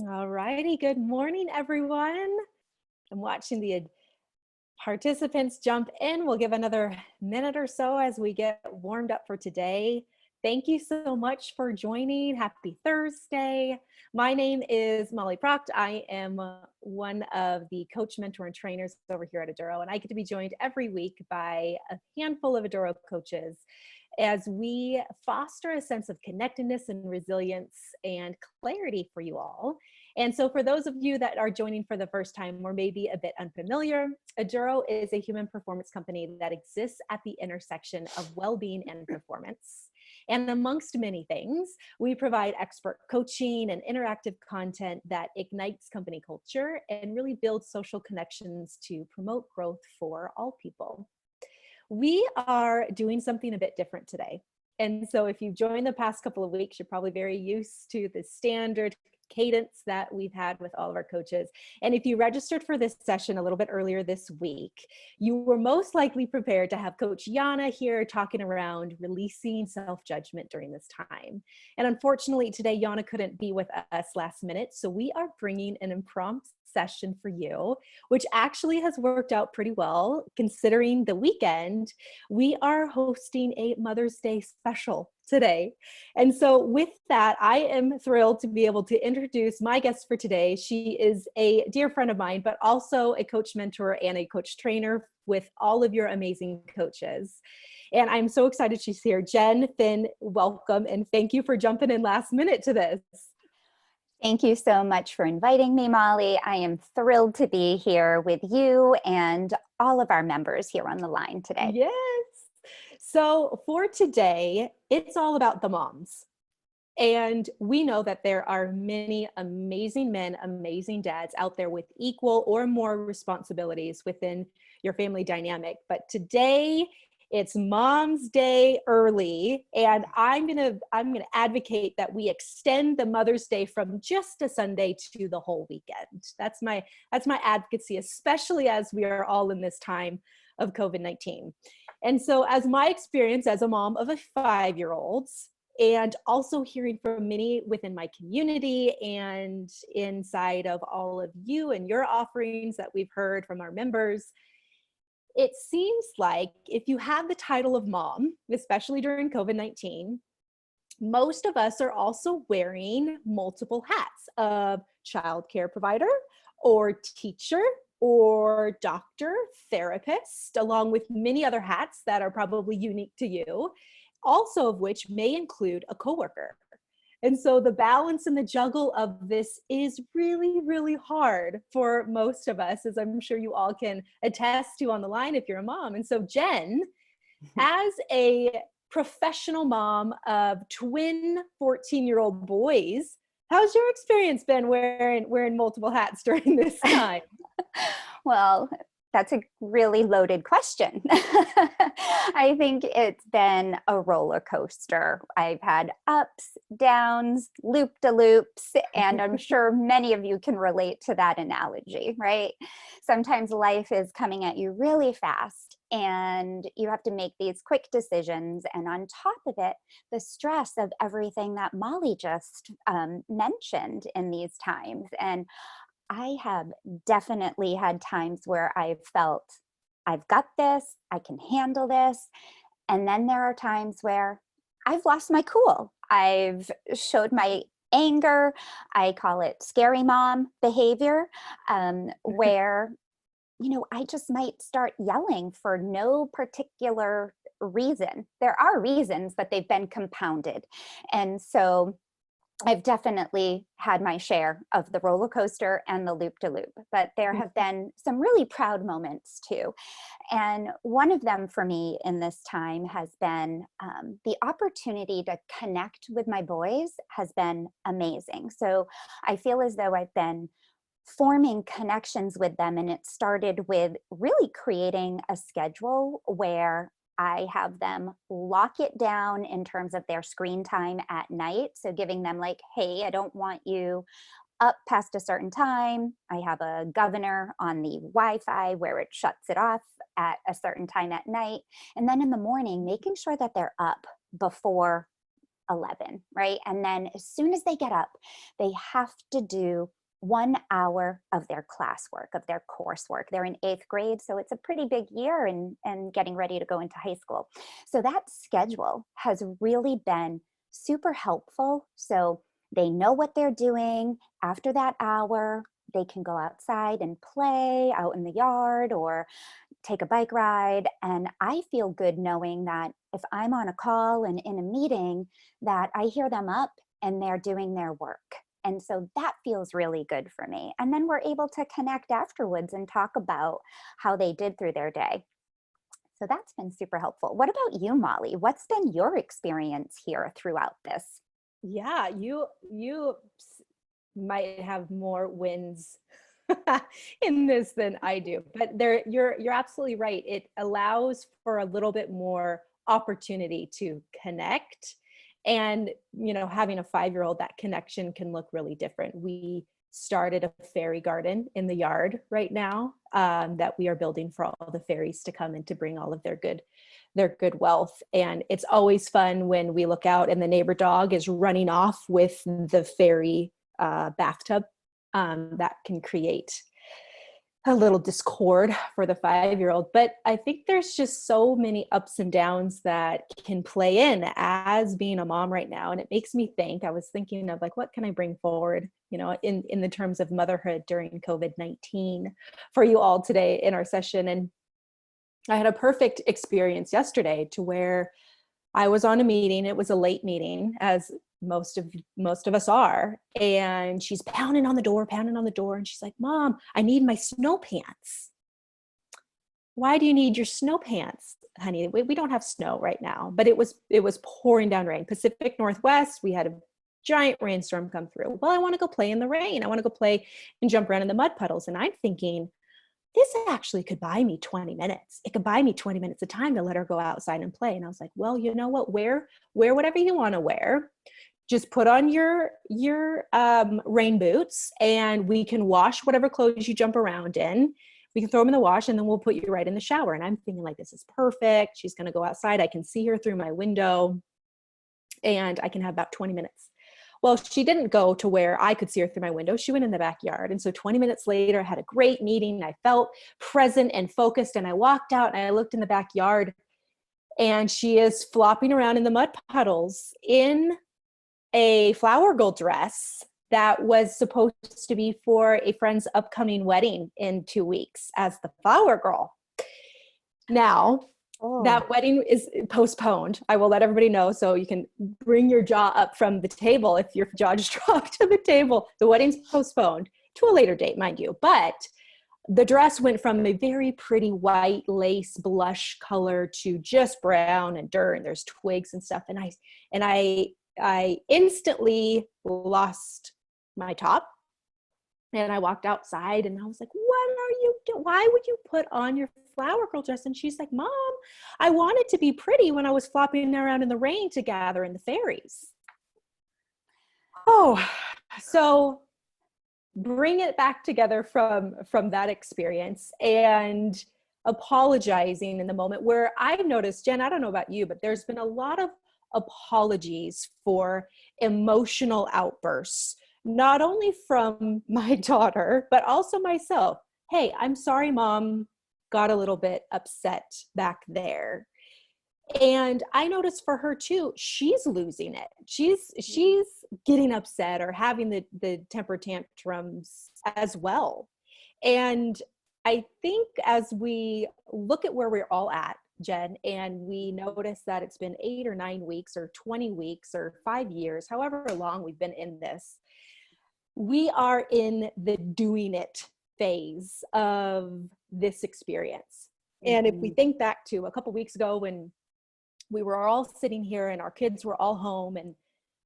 All righty. Good morning, everyone. I'm watching the participants jump in. We'll give another minute or so as we get warmed up for today. Thank you so much for joining. Happy Thursday. My name is Molly Proct. I am one of the coach, mentor, and trainers over here at Aduro, and I get to be joined every week by a handful of Aduro coaches as we foster a sense of connectedness and resilience and clarity for you all. And so for those of you that are joining for the first time or maybe a bit unfamiliar, Aduro is a human performance company that exists at the intersection of well-being and performance. And amongst many things, we provide expert coaching and interactive content that ignites company culture and really builds social connections to promote growth for all people. We are doing something a bit different today. And so if you've joined the past couple of weeks, you're probably very used to the standard cadence that we've had with all of our coaches. And if you registered for this session a little bit earlier this week, you were most likely prepared to have Coach Yana here talking around releasing self-judgment during this time. And unfortunately, today, Yana couldn't be with us last minute. So we are bringing an impromptu session for you, which actually has worked out pretty well considering the weekend. We are hosting a Mother's Day special today. And so with that, I am thrilled to be able to introduce my guest for today. She is a dear friend of mine, but also a coach mentor and a coach trainer with all of your amazing coaches. And I'm so excited she's here. Jen Finn, welcome, and thank you for jumping in last minute to this. Thank you so much for inviting me, Molly. I am thrilled to be here with you and all of our members here on the line today. Yes. So for today, it's all about the moms. And we know that there are many amazing men, amazing dads out there with equal or more responsibilities within your family dynamic. But today it's Mom's Day early, and I'm gonna advocate that we extend the Mother's Day from just a Sunday to the whole weekend. That's my advocacy, especially as we are all in this time of COVID-19. And so as my experience as a mom of a 5-year-old, and also hearing from many within my community and inside of all of you and your offerings that we've heard from our members, it seems like if you have the title of mom, especially during COVID-19, most of us are also wearing multiple hats of childcare provider or teacher or doctor, therapist, along with many other hats that are probably unique to you, also of which may include a coworker. And so the balance and the juggle of this is really, really hard for most of us, as I'm sure you all can attest to on the line if you're a mom. And so Jen, as a professional mom of twin 14-year-old boys, how's your experience been wearing multiple hats during this time? Well, that's a really loaded question. I think it's been a roller coaster. I've had ups, downs, loop-de-loops, and I'm sure many of you can relate to that analogy, right? Sometimes life is coming at you really fast and you have to make these quick decisions. And on top of it, the stress of everything that Molly just mentioned in these times. And I have definitely had times where I've felt I've got this, I can handle this. And then there are times where I've lost my cool. I've showed my anger. I call it scary mom behavior, where, I just might start yelling for no particular reason. There are reasons, but they've been compounded. And so I've definitely had my share of the roller coaster and the loop-de-loop, but there have been some really proud moments too. And one of them for me in this time has been the opportunity to connect with my boys has been amazing. So I feel as though I've been forming connections with them, and it started with really creating a schedule where I have them lock it down in terms of their screen time at night. So giving them like, hey, I don't want you up past a certain time. I have a governor on the Wi-Fi where it shuts it off at a certain time at night. And then in the morning, making sure that they're up before 11, right? And then as soon as they get up, they have to do 1 hour of their classwork, of their coursework. They're in 8th grade, so it's a pretty big year and getting ready to go into high school. So that schedule has really been super helpful. So they know what they're doing. After that hour, they can go outside and play out in the yard or take a bike ride. And I feel good knowing that if I'm on a call and in a meeting, that I hear them up and they're doing their work. And so that feels really good for me. And then we're able to connect afterwards and talk about how they did through their day. So that's been super helpful. What about you, Molly? What's been your experience here throughout this? Yeah, you might have more wins in this than I do, but you're absolutely right. It allows for a little bit more opportunity to connect. And, having a 5-year-old, that connection can look really different. We started a fairy garden in the yard right now, that we are building for all the fairies to come and to bring all of their good wealth. And it's always fun when we look out and the neighbor dog is running off with the fairy bathtub. That can create a little discord for the 5-year-old. But I think there's just so many ups and downs that can play in as being a mom right now. And it makes me think, I was thinking of like, what can I bring forward, in the terms of motherhood during COVID-19 for you all today in our session. And I had a perfect experience yesterday to where I was on a meeting. It was a late meeting, as most of us are. And she's pounding on the door. And she's like, Mom, I need my snow pants. Why do you need your snow pants, honey? We don't have snow right now, but it was pouring down rain. Pacific Northwest, we had a giant rainstorm come through. Well, I want to go play in the rain. I want to go play and jump around in the mud puddles. And I'm thinking, this actually could buy me 20 minutes. It could buy me 20 minutes of time to let her go outside and play. And I was like, well, you know what? Wear whatever you want to wear. Just put on your rain boots, and we can wash whatever clothes you jump around in. We can throw them in the wash, and then we'll put you right in the shower. And I'm thinking like, this is perfect. She's going to go outside. I can see her through my window, and I can have about 20 minutes. Well, she didn't go to where I could see her through my window. She went in the backyard. And so 20 minutes later, I had a great meeting. I felt present and focused. And I walked out and I looked in the backyard, and she is flopping around in the mud puddles in a flower girl dress that was supposed to be for a friend's upcoming wedding in 2 weeks as the flower girl. Now, that wedding is postponed. I will let everybody know, so you can bring your jaw up from the table if your jaw just dropped to the table. The wedding's postponed to a later date, mind you. But the dress went from a very pretty white lace blush color to just brown and dirt, and there's twigs and stuff. And I instantly lost my top. And I walked outside and I was like, what are you doing? Why would you put on your flower girl dress? And she's like, Mom, I wanted to be pretty when I was flopping around in the rain to gather in the fairies. Oh, so bring it back together from that experience and apologizing in the moment where I've noticed, Jen, I don't know about you, but there's been a lot of apologies for emotional outbursts, not only from my daughter, but also myself. Hey, I'm sorry, Mom got a little bit upset back there. And I noticed for her too, she's losing it. She's getting upset or having the temper tantrums as well. And I think as we look at where we're all at, Jen, and we notice that it's been 8 or 9 weeks or 20 weeks or 5 years, however long we've been in this, we are in the doing it phase of this experience. And if we think back to a couple weeks ago when we were all sitting here and our kids were all home and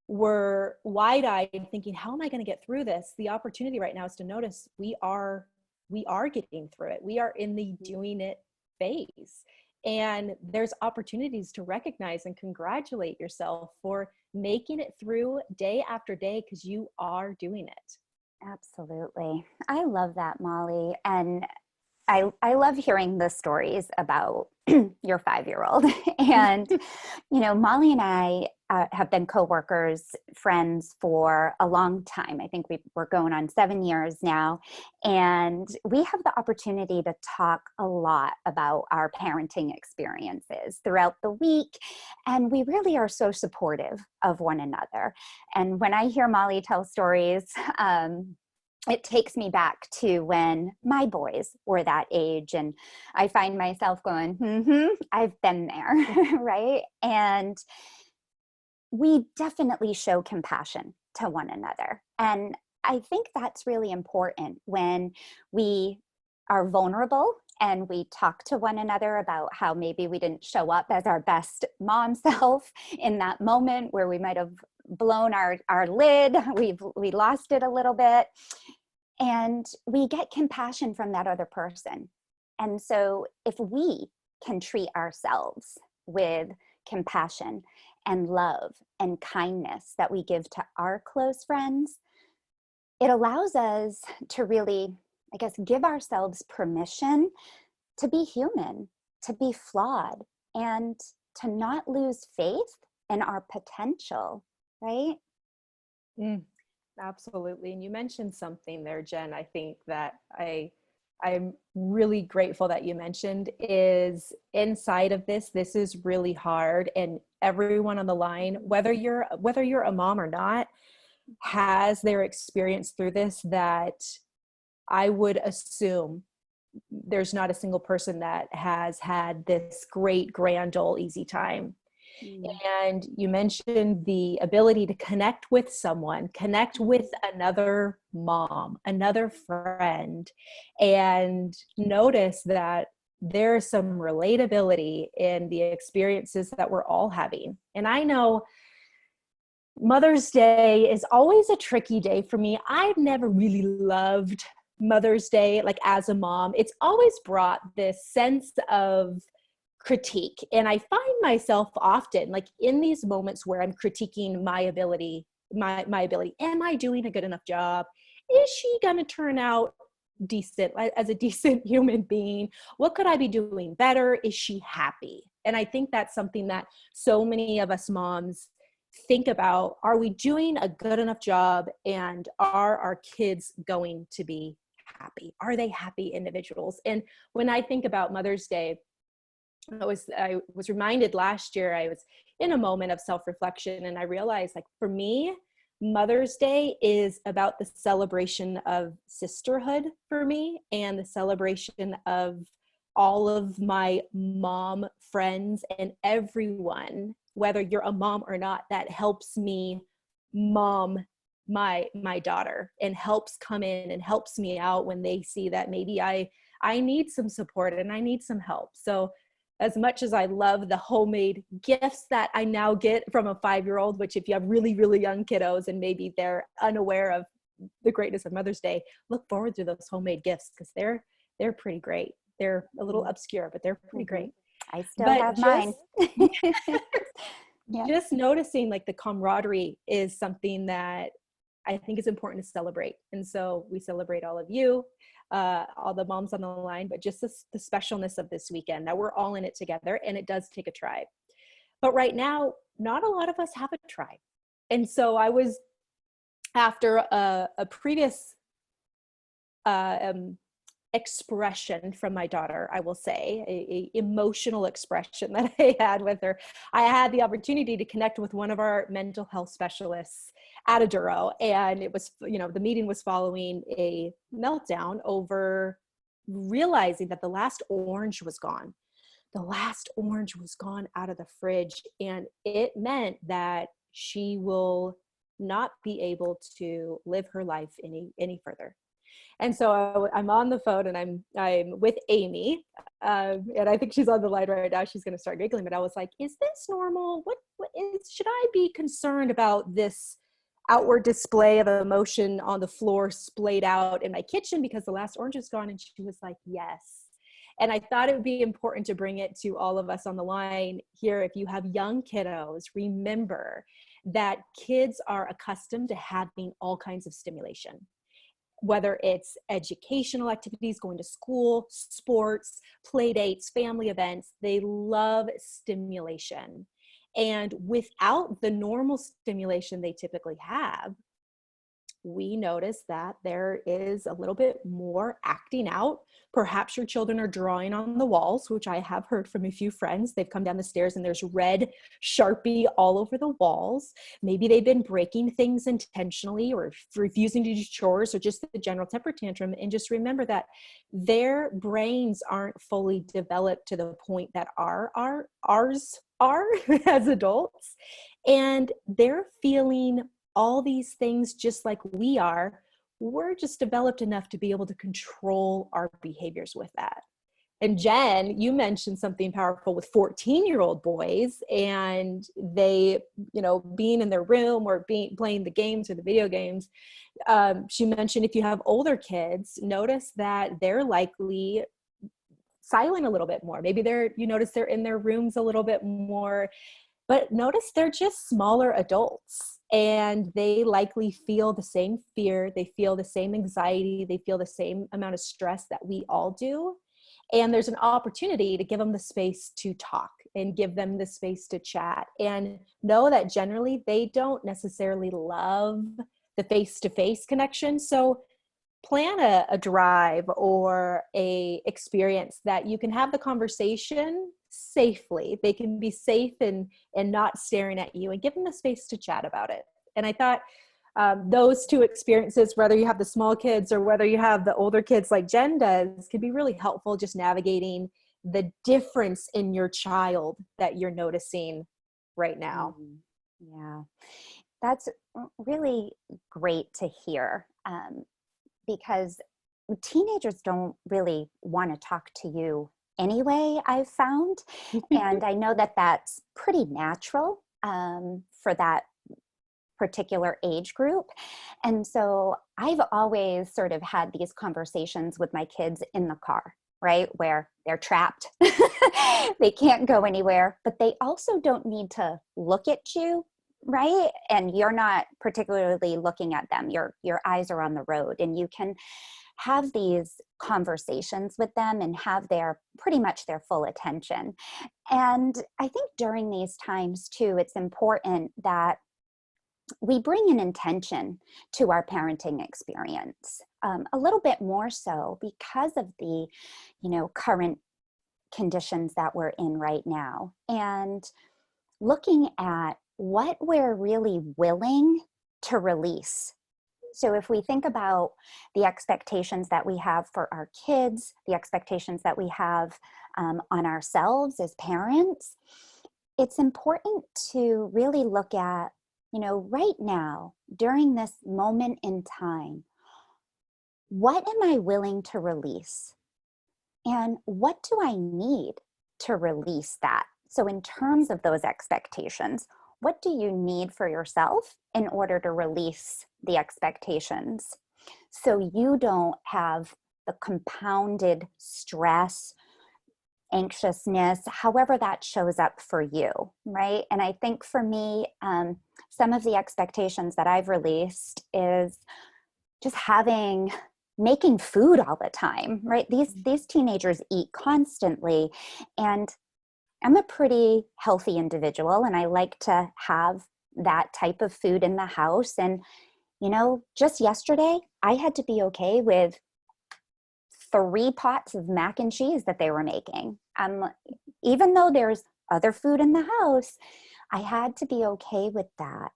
were wide-eyed thinking, how am I going to get through this? The opportunity right now is to notice we are getting through it. We are in the doing it phase. And there's opportunities to recognize and congratulate yourself for making it through day after day, because you are doing it. Absolutely. I love that, Molly. And I love hearing the stories about your 5-year-old. And, Molly and I have been coworkers, friends for a long time. I think we're going on 7 years now. And we have the opportunity to talk a lot about our parenting experiences throughout the week. And we really are so supportive of one another. And when I hear Molly tell stories, it takes me back to when my boys were that age, and I find myself going, I've been there, right? And we definitely show compassion to one another. And I think that's really important when we are vulnerable and we talk to one another about how maybe we didn't show up as our best mom self in that moment where we might have blown our lid, we lost it a little bit. And we get compassion from that other person. And so if we can treat ourselves with compassion and love and kindness that we give to our close friends, it allows us to really, I guess, give ourselves permission to be human, to be flawed, and to not lose faith in our potential, right? Absolutely. And you mentioned something there, Jen, I think that I'm really grateful that you mentioned is inside of this is really hard. And everyone on the line, whether you're a mom or not, has their experience through this, that I would assume there's not a single person that has had this great, grand, old, easy time. And you mentioned the ability to connect with someone, connect with another mom, another friend, and notice that there's some relatability in the experiences that we're all having. And I know Mother's Day is always a tricky day for me. I've never really loved Mother's Day, like as a mom. It's always brought this sense of critique. And I find myself often like in these moments where I'm critiquing my ability, my ability. Am I doing a good enough job? Is she going to turn out decent as a decent human being? What could I be doing better? Is she happy? And I think that's something that so many of us moms think about. Are we doing a good enough job? And are our kids going to be happy? Are they happy individuals? And when I think about Mother's Day, I was reminded last year, I was in a moment of self-reflection, and I realized, like, for me, Mother's Day is about the celebration of sisterhood for me, and the celebration of all of my mom friends and everyone, whether you're a mom or not, that helps me mom my daughter and helps come in and helps me out when they see that maybe I need some support and I need some help. So as much as I love the homemade gifts that I now get from a 5-year-old, which if you have really, really young kiddos and maybe they're unaware of the greatness of Mother's Day, look forward to those homemade gifts because they're pretty great. They're a little obscure, but they're pretty great. I still have mine. Just noticing like the camaraderie is something that I think is important to celebrate. And so we celebrate all of you, all the moms on the line, but just the specialness of this weekend, that we're all in it together, and it does take a tribe. But right now, not a lot of us have a tribe. And so I was, after a previous expression from my daughter, I will say, a emotional expression that I had with her, I had the opportunity to connect with one of our mental health specialists at Aduro. And it was, the meeting was following a meltdown over realizing that the last orange was gone. The last orange was gone out of the fridge. And it meant that she will not be able to live her life any further. And so I'm on the phone and I'm with Amy, and I think she's on the line right now. She's going to start giggling, but I was like, "Is this normal? Should I be concerned about this outward display of emotion on the floor splayed out in my kitchen because the last orange is gone?" And she was like, "Yes." And I thought it would be important to bring it to all of us on the line here. If you have young kiddos, remember that kids are accustomed to having all kinds of stimulation. Whether it's educational activities, going to school, sports, play dates, family events, they love stimulation. And without the normal stimulation they typically have, we notice that there is a little bit more acting out. Perhaps your children are drawing on the walls, which I have heard from a few friends. They've come down the stairs and there's red Sharpie all over the walls. Maybe they've been breaking things intentionally or refusing to do chores or just the general temper tantrum. And just remember that their brains aren't fully developed to the point that ours are as adults. And they're feeling all these things just like we are. We're just developed enough to be able to control our behaviors with that. And Jen, you mentioned something powerful with 14-year-old boys and they, being in their room or playing the games or the video games. She mentioned if you have older kids, notice that they're likely silent a little bit more. Maybe you notice they're in their rooms a little bit more, but notice they're just smaller adults. And they likely feel the same fear, they feel the same anxiety, they feel the same amount of stress that we all do. And there's an opportunity to give them the space to talk and give them the space to chat, and know that generally they don't necessarily love the face-to-face connection. So plan a drive or a experience that you can have the conversation safely. They can be safe and not staring at you, and give them the space to chat about it. And I thought those two experiences, whether you have the small kids or whether you have the older kids like Jen does, can be really helpful just navigating the difference in your child that you're noticing right now. Yeah, that's really great to hear. Because teenagers don't really want to talk to you anyway, I've found. And I know that that's pretty natural for that particular age group. And so I've always sort of had these conversations with my kids in the car, right? Where they're trapped. They can't go anywhere, but they also don't need to look at you, right? And you're not particularly looking at them. Your eyes are on the road, and you can have these conversations with them and have pretty much their full attention. And I think during these times too, it's important that we bring an intention to our parenting experience, a little bit more so because of the, current conditions that we're in right now, and looking at what we're really willing to release. So if we think about the expectations that we have for our kids, the expectations that we have on ourselves as parents, it's important to really look at, right now, during this moment in time, what am I willing to release? And what do I need to release that? So in terms of those expectations, what do you need for yourself in order to release the expectations so you don't have the compounded stress, anxiousness, however that shows up for you, right? And I think for me, some of the expectations that I've released is just making food all the time, right? These teenagers eat constantly, and I'm a pretty healthy individual, and I like to have that type of food in the house. And, just yesterday, I had to be okay with 3 pots of mac and cheese that they were making. Even though there's other food in the house, I had to be okay with that.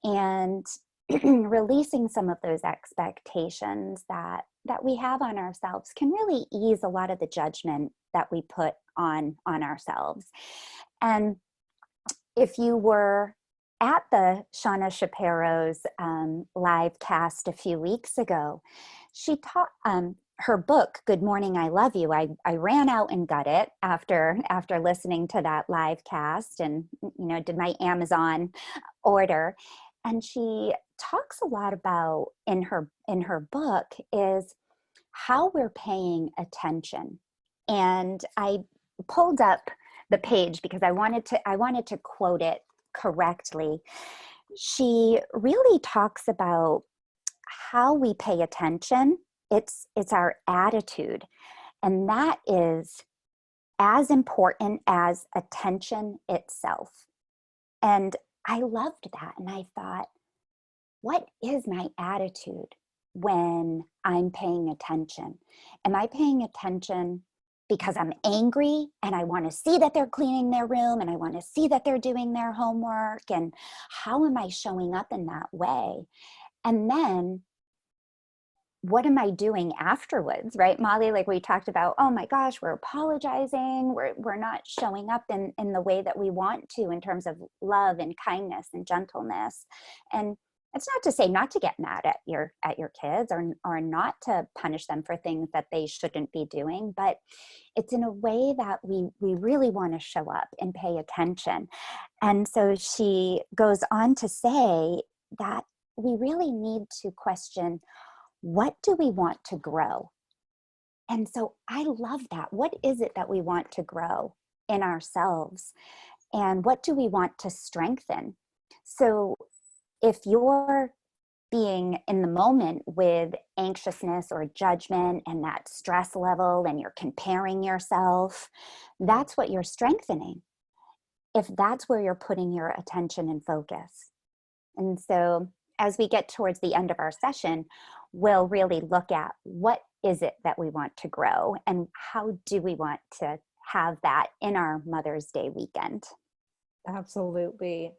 And releasing some of those expectations that we have on ourselves can really ease a lot of the judgment that we put on ourselves. And if you were at the Shauna Shapiro's live cast a few weeks ago, she taught her book, Good Morning, I Love You. I ran out and got it after listening to that live cast, and did my Amazon order. And she talks a lot about in her book is how we're paying attention. And I pulled up the page because I wanted to quote it correctly. She really talks about how we pay attention. It's our attitude, and that is as important as attention itself. And I loved that. And I thought, what is my attitude when I'm paying attention? Am I paying attention because I'm angry and I want to see that they're cleaning their room and I want to see that they're doing their homework? And how am I showing up in that way? And then what am I doing afterwards, right, Molly? Like we talked about, oh my gosh, we're apologizing. We're not showing up in the way that we want to in terms of love and kindness and gentleness. And it's not to say not to get mad at your kids or not to punish them for things that they shouldn't be doing, but it's in a way that we really want to show up and pay attention. And so she goes on to say that we really need to question, what do we want to grow? And so I love that. What is it that we want to grow in ourselves? And what do we want to strengthen? So if you're being in the moment with anxiousness or judgment and that stress level and you're comparing yourself, that's what you're strengthening, if that's where you're putting your attention and focus. And so as we get towards the end of our session, we'll really look at what is it that we want to grow and how do we want to have that in our Mother's Day weekend. Absolutely.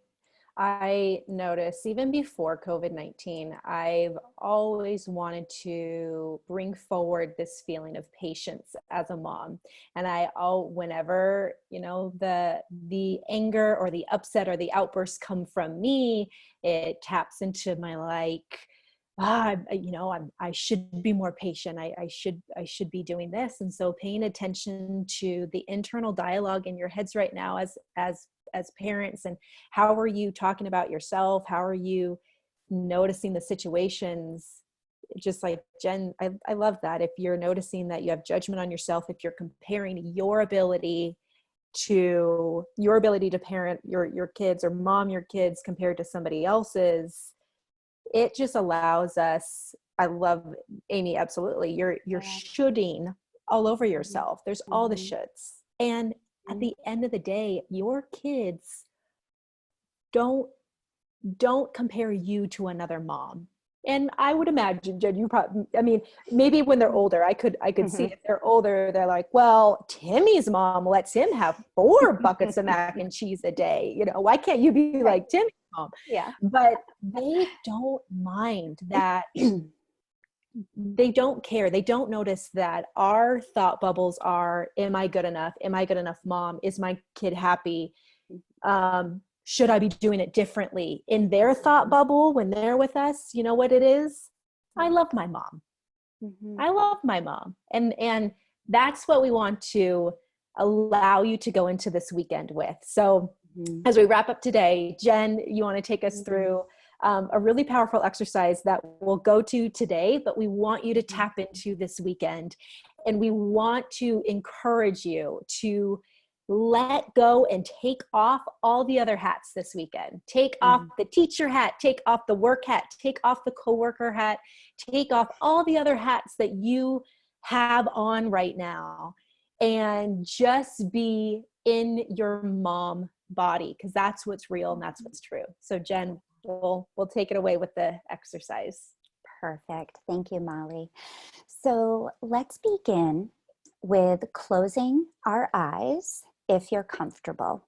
I noticed even before COVID-19, I've always wanted to bring forward this feeling of patience as a mom. And whenever, the anger or the upset or the outbursts come from me, it taps into my I should be more patient. I should be doing this. And so paying attention to the internal dialogue in your heads right now as parents, and how are you talking about yourself? How are you noticing the situations? Just like Jen, I love that. If you're noticing that you have judgment on yourself, if you're comparing your ability to parent your kids or mom your kids compared to somebody else's, it just allows us, I love, Amy, absolutely. You're shoulding all over yourself. There's all the shoulds. And at the end of the day, your kids don't compare you to another mom. And I would imagine, Jen, you probably, maybe when they're older, I could see if they're older, they're like, well, Timmy's mom lets him have 4 buckets of mac and cheese a day. Why can't you be like Timmy's mom? Yeah. But they don't mind that. They don't care. They don't notice that our thought bubbles are, am I good enough? Am I good enough mom? Is my kid happy? Should I be doing it differently? In their thought bubble, when they're with us, you know what it is? I love my mom. I love my mom. And that's what we want to allow you to go into this weekend with. So as we wrap up today, Jen, you want to take us through a really powerful exercise that we'll go to today, but we want you to tap into this weekend. And we want to encourage you to let go and take off all the other hats this weekend. Take off the teacher hat, take off the work hat, take off the coworker hat, take off all the other hats that you have on right now, and just be in your mom body, because that's what's real and that's what's true. So Jen, we'll take it away with the exercise. Perfect. Thank you, Molly. So let's begin with closing our eyes if you're comfortable.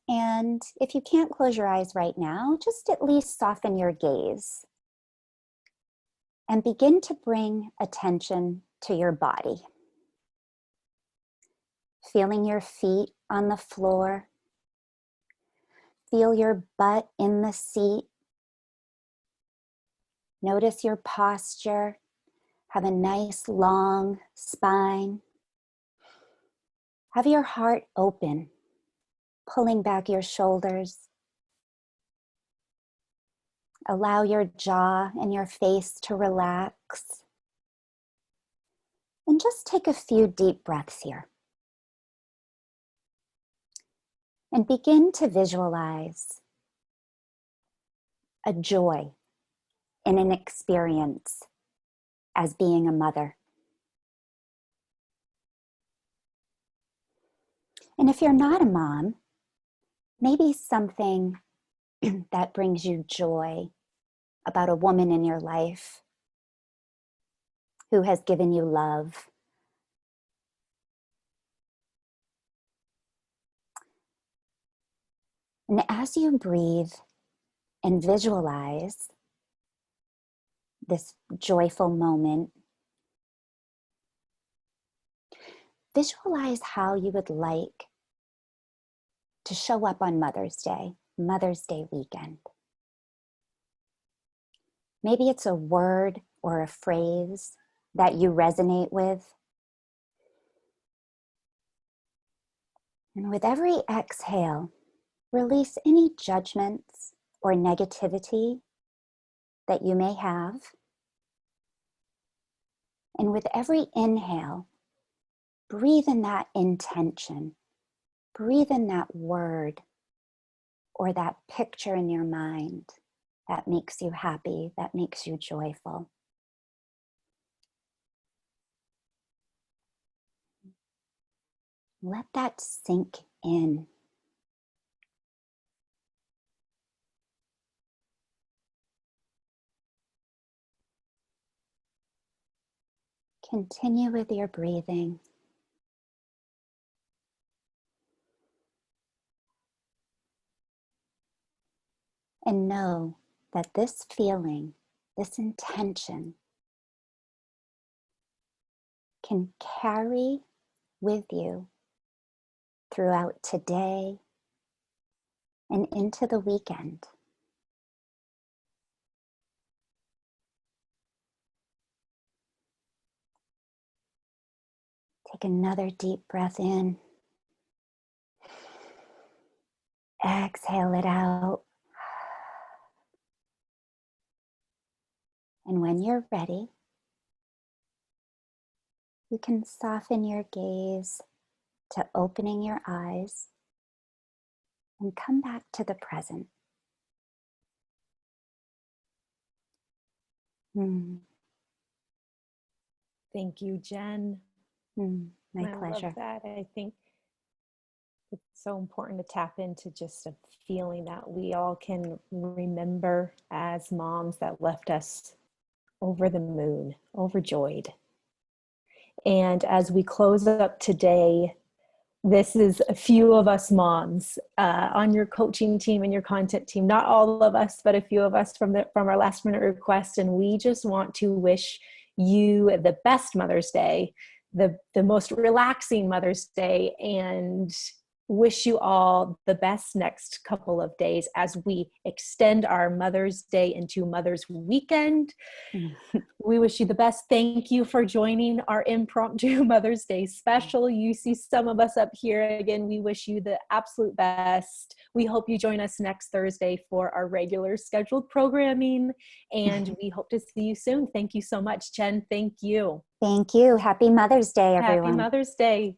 And if you can't close your eyes right now, just at least soften your gaze and begin to bring attention to your body. Feeling your feet on the floor. Feel your butt in the seat. Notice your posture. Have a nice long spine. Have your heart open, pulling back your shoulders. Allow your jaw and your face to relax. And just take a few deep breaths here. And begin to visualize a joy in an experience as being a mother. And if you're not a mom, Maybe something that brings you joy about a woman in your life who has given you love. And as you breathe and visualize this joyful moment, visualize how you would like to show up on Mother's Day weekend. Maybe it's a word or a phrase that you resonate with. And with every exhale, release any judgments or negativity that you may have. And with every inhale, breathe in that intention. Breathe in that word or that picture in your mind that makes you happy, that makes you joyful. Let that sink in. Continue with your breathing. And know that this feeling, this intention, can carry with you throughout today and into the weekend. Take another deep breath in. Exhale it out. And when you're ready, you can soften your gaze to opening your eyes and come back to the present. Thank you, Jen. My I pleasure. love that. I think it's so important to tap into just a feeling that we all can remember as moms that left us over the moon, overjoyed. And as we close up today, this is a few of us moms on your coaching team and your content team, not all of us, but a few of us from our last minute request. And we just want to wish you the best Mother's Day, the most relaxing Mother's Day, and wish you all the best next couple of days as we extend our Mother's Day into Mother's Weekend. We wish you the best. Thank you for joining our impromptu Mother's Day special. You see some of us up here again. We wish you the absolute best. We hope you join us next Thursday for our regular scheduled programming, and we hope to see you soon. Thank you so much, Jen. Thank you. Thank you. Happy Mother's Day, everyone. Happy Mother's Day.